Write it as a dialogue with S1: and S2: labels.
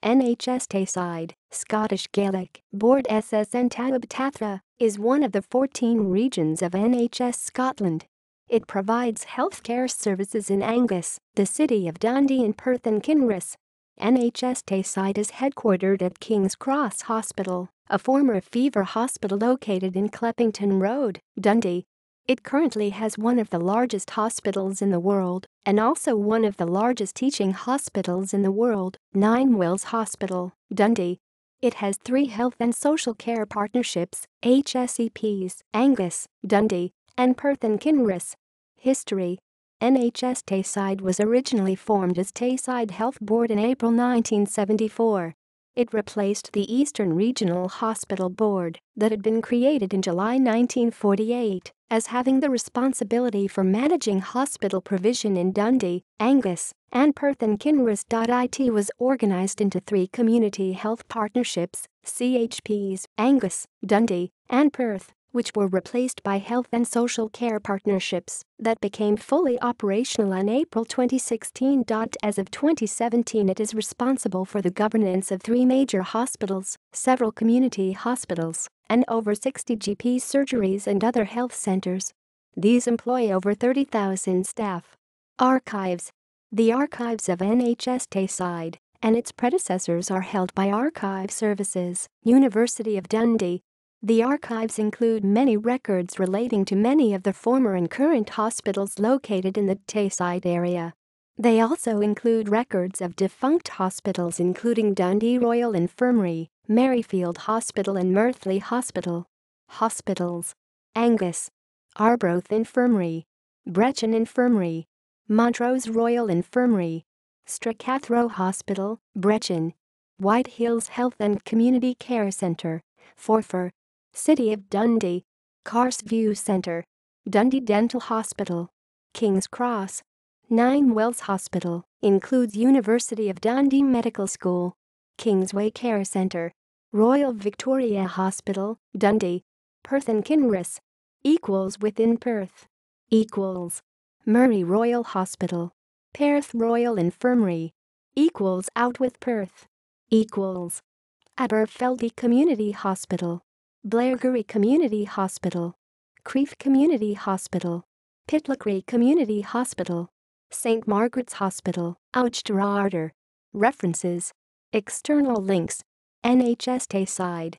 S1: NHS Tayside, Scottish Gaelic, Bòrd SSN Taobh Tatha, is one of the 14 regions of NHS Scotland. It provides healthcare services in Angus, the city of Dundee and Perth and Kinross. NHS Tayside is headquartered at Kinross Hospital, a former fever hospital located in Clepington Road, Dundee. It currently has one of the largest hospitals in the world and also one of the largest teaching hospitals in the world, Ninewells Hospital, Dundee. It has 3 health and social care partnerships, HSCPs, Angus, Dundee, and Perth and Kinross. History: NHS Tayside was originally formed as Tayside Health Board in April 1974. It replaced the Eastern Regional Hospital Board that had been created in July 1948 as having the responsibility for managing hospital provision in Dundee, Angus, and Perth and Kinross. It was organised into 3 community health partnerships, CHPs, Angus, Dundee, and Perth, which were replaced by health and social care partnerships that became fully operational in April 2016. As of 2017, it is responsible for the governance of 3 major hospitals, several community hospitals, and over 60 GP surgeries and other health centres. These employ over 30,000 staff. Archives: the archives of NHS Tayside and its predecessors are held by Archive Services, University of Dundee. The archives include many records relating to many of the former and current hospitals located in the Tayside area. They also include records of defunct hospitals including Dundee Royal Infirmary, Maryfield Hospital and Merthley Hospital. Hospitals: Angus, Arbroath Infirmary, Brechin Infirmary, Montrose Royal Infirmary, Stracathro Hospital, Brechin, White Hills Health and Community Care Centre, Forfar, City of Dundee, Carsview Centre, Dundee Dental Hospital, King's Cross. Ninewells Hospital includes University of Dundee Medical School, Kingsway Care Centre, Royal Victoria Hospital, Dundee, Perth and Kinross. Within Perth. Murray Royal Hospital, Perth Royal Infirmary. Out with Perth. Aberfeldy Community Hospital, Blairgowrie Community Hospital, Crieff Community Hospital, Pitlochry Community Hospital, St Margaret's Hospital, Ouchterarder. References: external links: NHS Tayside,